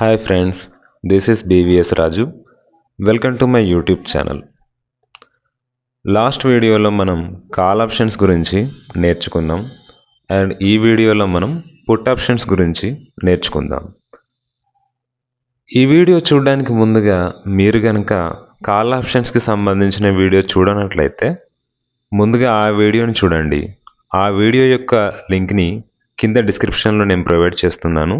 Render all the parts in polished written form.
Hi friends, this is BVS Raju. Welcome to my YouTube channel. Last వీడియోలో మనం call options గురించి నేర్చుకున్నాం and ఈ వీడియోలో మనం పుట్ ఆప్షన్స్ గురించి నేర్చుకుందాం. ఈ వీడియో చూడడానికి ముందుగా మీరు కనుక కాల్ ఆప్షన్స్కి సంబంధించిన వీడియో చూడనట్లయితే ముందుగా ఆ వీడియోని చూడండి. ఆ వీడియో యొక్క లింక్ని కింద డిస్క్రిప్షన్లో నేను ప్రొవైడ్ చేస్తున్నాను.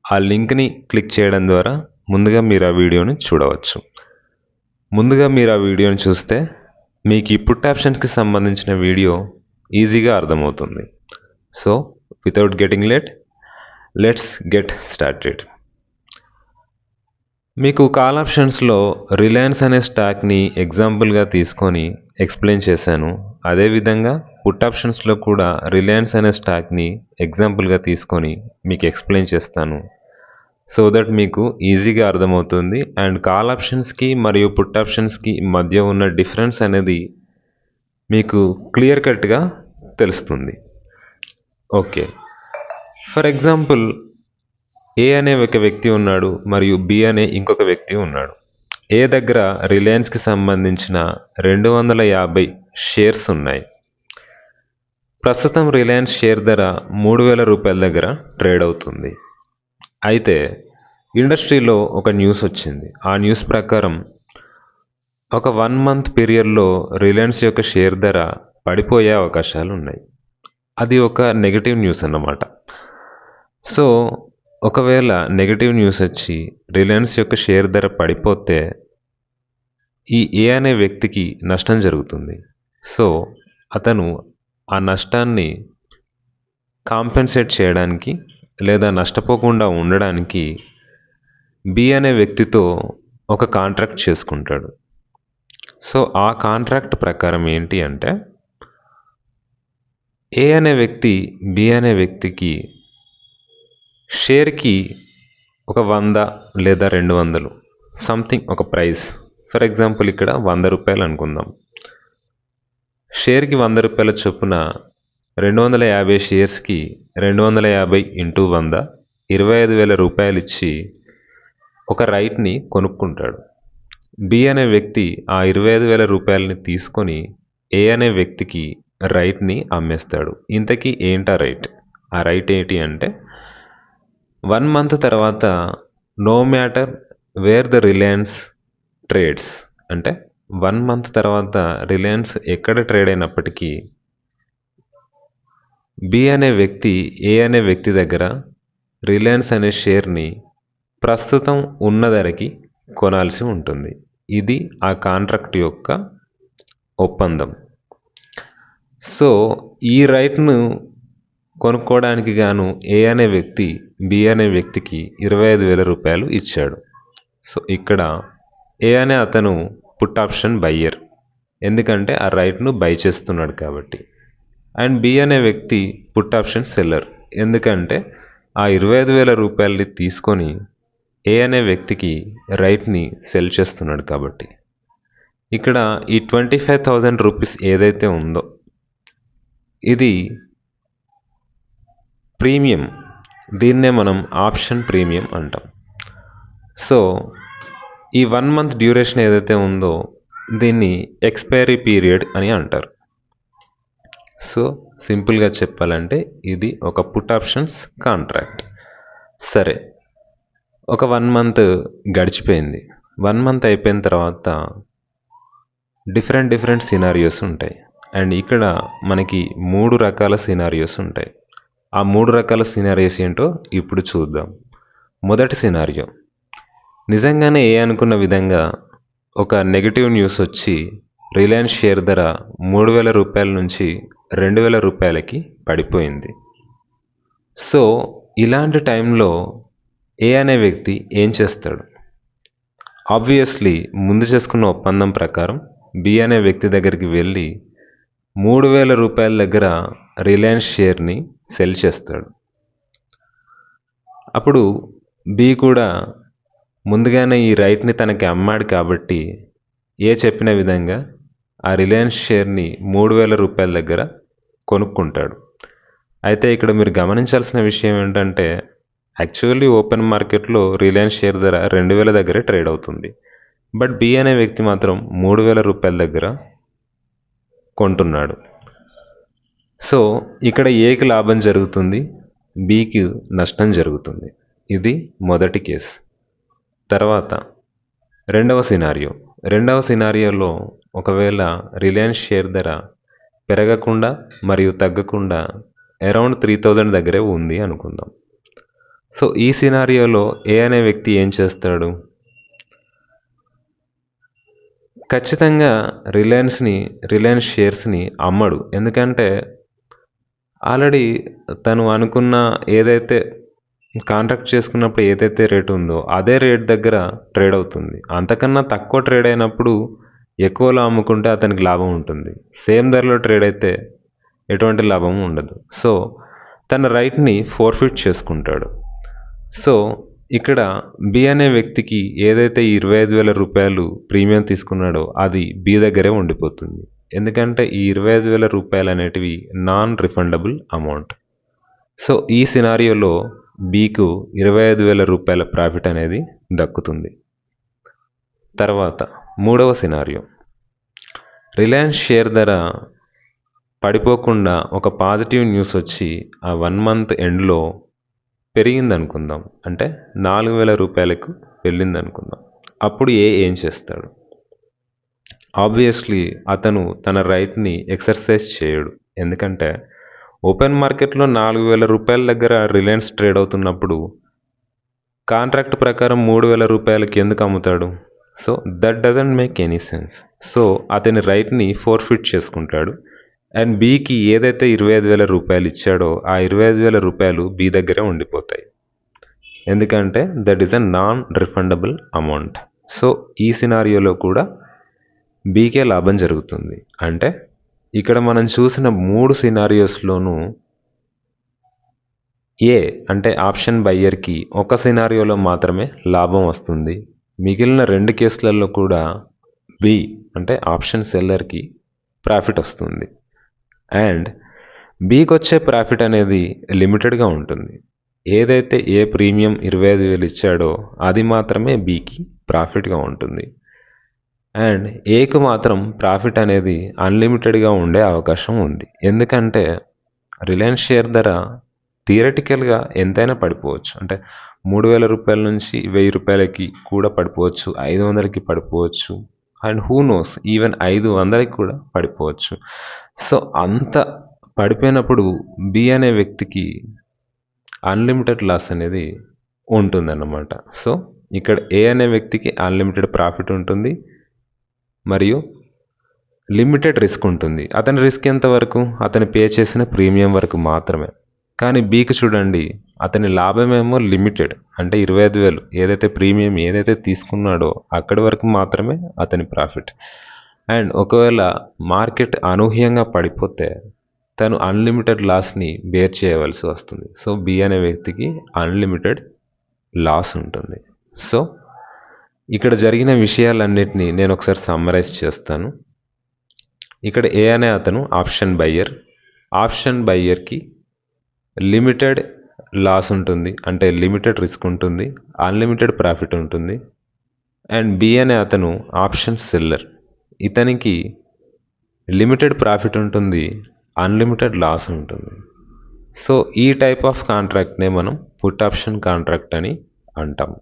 ఆ లింక్ని క్లిక్ చేయడం ద్వారా ముందుగా మీరు ఆ వీడియోని చూడవచ్చు. ముందుగా మీరు ఆ వీడియోని చూస్తే మీకు ఈ పుట్ ఆప్షన్స్కి సంబంధించిన వీడియో ఈజీగా అర్థమవుతుంది. So without getting late, let's get started. మీకు కాల్ ఆప్షన్స్లో రిలయన్స్ అనే స్టాక్ని ఎగ్జాంపుల్గా తీసుకొని ఎక్స్ప్లెయిన్ చేశాను. అదేవిధంగా పుట్ ఆప్షన్స్లో కూడా రిలయన్స్ అనే స్టాక్ని ఎగ్జాంపుల్గా తీసుకొని మీకు ఎక్స్ప్లెయిన్ చేస్తాను. సో దట్ మీకు ఈజీగా అర్థమవుతుంది అండ్ కాల్ ఆప్షన్స్కి మరియు పుట్ ఆప్షన్స్కి మధ్య ఉన్న డిఫరెన్స్ అనేది మీకు క్లియర్ కట్గా తెలుస్తుంది. ఓకే, ఫర్ ఎగ్జాంపుల్ ఏ అనే ఒక వ్యక్తి ఉన్నాడు మరియు బి అనే ఇంకొక వ్యక్తి ఉన్నాడు. ఏ దగ్గర రిలయన్స్కి సంబంధించిన 250 షేర్స్ ఉన్నాయి. ప్రస్తుతం రిలయన్స్ షేర్ ధర 3,000 రూపాయల దగ్గర ట్రేడ్ అవుతుంది. అయితే ఇండస్ట్రీలో ఒక న్యూస్ వచ్చింది. ఆ న్యూస్ ప్రకారం ఒక 1 మంత్ పీరియడ్లో రిలయన్స్ యొక్క షేర్ ధర పడిపోయే అవకాశాలు ఉన్నాయి. అది ఒక నెగటివ్ న్యూస్ అన్నమాట. సో ఒకవేళ నెగటివ్ న్యూస్ వచ్చి రిలయన్స్ యొక్క షేర్ ధర పడిపోతే ఈ ఏ అనే వ్యక్తికి నష్టం జరుగుతుంది. సో అతను ఆ నష్టాన్ని కాంపెన్సేట్ చేయడానికి లేదా నష్టపోకుండా ఉండడానికి బి అనే వ్యక్తితో ఒక కాంట్రాక్ట్ చేసుకుంటాడు. సో ఆ కాంట్రాక్ట్ ప్రకారం ఏంటి అంటే ఏ అనే వ్యక్తి బి అనే వ్యక్తికి షేర్కి ఒక 100 లేదా 200 సంథింగ్ ఒక ప్రైస్, ఫర్ ఎగ్జాంపుల్ ఇక్కడ 100 రూపాయలు అనుకుందాం. షేర్కి 100 రూపాయల చొప్పున 250 షేర్స్కి 250 ఇంటూ 100 25,000 రూపాయలు ఇచ్చి ఒక రైట్ని కొనుక్కుంటాడు. బి అనే వ్యక్తి ఆ 25,000 రూపాయలని తీసుకొని ఏ అనే వ్యక్తికి రైట్ని అమ్మేస్తాడు. ఇంతకీ ఏంటా రైట్? ఆ రైట్ ఏంటి అంటే 1 మంత్ తర్వాత no matter where the Reliance trades, అంటే 1 మంత్ తర్వాత రిలయన్స్ ఎక్కడ ట్రేడ్ అయినప్పటికీ బి అనే వ్యక్తి ఏ అనే వ్యక్తి దగ్గర రిలయన్స్ అనే షేర్ని ప్రస్తుతం ఉన్న ధరకి కొనాల్సి ఉంటుంది. ఇది ఆ కాంట్రాక్ట్ యొక్క ఒప్పందం. సో ఈ రైట్ను కొనుక్కోవడానికి గాను ఏ అనే వ్యక్తి బి అనే వ్యక్తికి 25,000 రూపాయలు ఇచ్చాడు. సో ఇక్కడ ఏ అనే అతను పుట్ ఆప్షన్ బయ్యర్, ఎందుకంటే ఆ రైట్ను బై చేస్తున్నాడు కాబట్టి. అండ్ బి అనే వ్యక్తి పుట్ ఆప్షన్ సెల్లర్, ఎందుకంటే ఆ 25,000 రూపాయలని తీసుకొని ఏ అనే వ్యక్తికి రైట్ని సెల్ చేస్తున్నాడు కాబట్టి. ఇక్కడ ఈ 25,000 రూపీస్ ఏదైతే ఉందో ఇది ప్రీమియం, దీన్నే మనం ఆప్షన్ ప్రీమియం అంటాం. సో ఈ 1 మంత్ డ్యూరేషన్ ఏదైతే ఉందో దీన్ని ఎక్స్పైరీ పీరియడ్ అని అంటారు. సో సింపుల్గా చెప్పాలంటే ఇది ఒక పుట్ ఆప్షన్స్ కాంట్రాక్ట్. సరే, ఒక 1 మంత్ గడిచిపోయింది. 1 మంత్ అయిపోయిన తర్వాత డిఫరెంట్ సినారియోస్ ఉంటాయి. అండ్ ఇక్కడ మనకి 3 రకాల సినారియోస్ ఉంటాయి. ఆ 3 రకాల సినారియోస్ ఏంటో ఇప్పుడు చూద్దాం. మొదటి సినారియో, నిజంగానే ఏ అనుకున్న విధంగా ఒక నెగటివ్ న్యూస్ వచ్చి రిలయన్స్ షేర్ ధర 3,000 రూపాయల నుంచి 2,000 రూపాయలకి పడిపోయింది. సో ఇలాంటి టైంలో ఏ అనే వ్యక్తి ఏం చేస్తాడు? ఆబ్వియస్లీ ముందు చేసుకున్న ఒప్పందం ప్రకారం బి అనే వ్యక్తి దగ్గరికి వెళ్ళి 3,000 రూపాయల దగ్గర రిలయన్స్ షేర్ని సెల్ చేస్తాడు. అప్పుడు బి కూడా ముందుగానే ఈ రైట్ని తనకి అమ్మాడు కాబట్టి ఏ చెప్పిన విధంగా ఆ రిలయన్స్ షేర్ని 3,000 రూపాయల దగ్గర కొనుక్కుంటాడు. అయితే ఇక్కడ మీరు గమనించాల్సిన విషయం ఏంటంటే యాక్చువల్లీ ఓపెన్ మార్కెట్లో రిలయన్స్ షేర్ ధర 2000 దగ్గరే ట్రేడ్ అవుతుంది. బట్ బి అనే వ్యక్తి మాత్రం 3000 రూపాయల దగ్గర కొంటున్నాడు. సో ఇక్కడ ఏకి లాభం జరుగుతుంది, బికి నష్టం జరుగుతుంది. ఇది మొదటి కేసు. తర్వాత రెండవ సినారియోలో ఒకవేళ రిలయన్స్ షేర్ ధర పెరగకుండా మరియు తగ్గకుండా అరౌండ్ 3000 దగ్గరే ఉంది అనుకుందాం. సో ఈ సినారియోలో ఏ అనే వ్యక్తి ఏం చేస్తాడు? ఖచ్చితంగా రిలయన్స్ షేర్స్ని అమ్మడు. ఎందుకంటే ఆల్రెడీ తను అనుకున్న ఏదైతే కాంట్రాక్ట్ చేసుకున్నప్పుడు ఏదైతే రేట్ ఉందో అదే రేట్ దగ్గర ట్రేడ్ అవుతుంది. అంతకన్నా తక్కువ ట్రేడ్ అయినప్పుడు ఎక్కువలో అమ్ముకుంటే అతనికి లాభం ఉంటుంది. సేమ్ ధరలో ట్రేడ్ అయితే ఎటువంటి లాభం ఉండదు. సో తన రైట్ని ఫోర్ఫిట్ చేసుకుంటాడు. సో ఇక్కడ బి అనే వ్యక్తికి ఏదైతే 25,000 రూపాయలు ప్రీమియం తీసుకున్నాడో అది బి దగ్గరే ఉండిపోతుంది. ఎందుకంటే ఈ 25,000 రూపాయలు అనేటివి నాన్ రిఫండబుల్ అమౌంట్. సో ఈ సినారియోలో బికు 25,000 రూపాయల ప్రాఫిట్ అనేది దక్కుతుంది. తర్వాత మూడవ సినారియో, రిలయన్స్ షేర్ ధర పడిపోకుండా ఒక పాజిటివ్ న్యూస్ వచ్చి ఆ 1 మంత్ ఎండ్లో పెరిగింది అనుకుందాం, అంటే 4,000 రూపాయలకు వెళ్ళింది అనుకుందాం. అప్పుడు ఏం చేస్తాడు? ఆబ్వియస్లీ అతను తన రైట్ని ఎక్సర్సైజ్ చేయడు. ఎందుకంటే ఓపెన్ మార్కెట్లో 4,000 రూపాయల దగ్గర రిలయన్స్ ట్రేడ్ అవుతున్నప్పుడు కాంట్రాక్ట్ ప్రకారం 3,000 రూపాయలకి ఎందుకు అమ్ముతాడు? So that doesn't make any sense. So అతని రైట్ని ఫోర్ఫిట్ చేసుకుంటాడు. అండ్ బికి ఏదైతే 25,000 రూపాయలు ఇచ్చాడో ఆ 25,000 రూపాయలు బి దగ్గరే ఉండిపోతాయి. ఎందుకంటే that is a non refundable amount. So ఈ సినారియోలో కూడా బీకే లాభం జరుగుతుంది. అంటే ఇక్కడ మనం చూసిన 3 సినారియోస్లోనూ ఏ అంటే ఆప్షన్ బయ్యర్కి ఒక సినారియోలో మాత్రమే లాభం వస్తుంది. మిగిలిన 2 కేసులలో కూడా బి అంటే ఆప్షన్ సెల్లర్కి ప్రాఫిట్ వస్తుంది. అండ్ బీకి వచ్చే ప్రాఫిట్ అనేది లిమిటెడ్గా ఉంటుంది. ఏదైతే ఏ ప్రీమియం 25,000 ఇచ్చాడో అది మాత్రమే బీకి ప్రాఫిట్గా ఉంటుంది. అండ్ ఏకు మాత్రం ప్రాఫిట్ అనేది అన్లిమిటెడ్గా ఉండే అవకాశం ఉంది. ఎందుకంటే రిలయన్స్ షేర్ ధర థియరటికల్గా ఎంతైనా పడిపోవచ్చు. అంటే 3,000 రూపాయల నుంచి 1,000 రూపాయలకి కూడా పడిపోవచ్చు, 500కి పడిపోవచ్చు, అండ్ హూ నోస్ ఈవెన్ 500కి కూడా పడిపోవచ్చు. సో అంత పడిపోయినప్పుడు బి అనే వ్యక్తికి అన్లిమిటెడ్ లాస్ అనేది ఉంటుందన్నమాట. సో ఇక్కడ ఏ అనే వ్యక్తికి అన్లిమిటెడ్ ప్రాఫిట్ ఉంటుంది మరియు లిమిటెడ్ రిస్క్ ఉంటుంది. అతని రిస్క్ ఎంతవరకు? అతను పే చేసిన ప్రీమియం వరకు మాత్రమే. కానీ బీకి చూడండి, అతని లాభమేమో లిమిటెడ్, అంటే 25,000 ఏదైతే ప్రీమియం ఏదైతే తీసుకున్నాడో అక్కడి వరకు మాత్రమే అతని ప్రాఫిట్. అండ్ ఒకవేళ మార్కెట్ అనూహ్యంగా పడిపోతే తను అన్లిమిటెడ్ లాస్ని బేర్ చేయవలసి వస్తుంది. సో బి అనే వ్యక్తికి అన్లిమిటెడ్ లాస్ ఉంటుంది. సో ఇక్కడ జరిగిన విషయాలన్నిటినీ నేను ఒకసారి సమ్మరైజ్ చేస్తాను. ఇక్కడ ఏ అనే అతను ఆప్షన్ బయ్యర్కి లిమిటెడ్ లాస్ ఉంటుంది, అంటే లిమిటెడ్ రిస్క్ ఉంటుంది, అన్లిమిటెడ్ ప్రాఫిట్ ఉంటుంది. అండ్ బి అనే అతను ఆప్షన్ సెల్లర్, ఇతనికి లిమిటెడ్ ప్రాఫిట్ ఉంటుంది, అన్లిమిటెడ్ లాస్ ఉంటుంది. సో ఈ టైప్ ఆఫ్ కాంట్రాక్ట్నే మనం పుట్ ఆప్షన్ కాంట్రాక్ట్ అని అంటాం.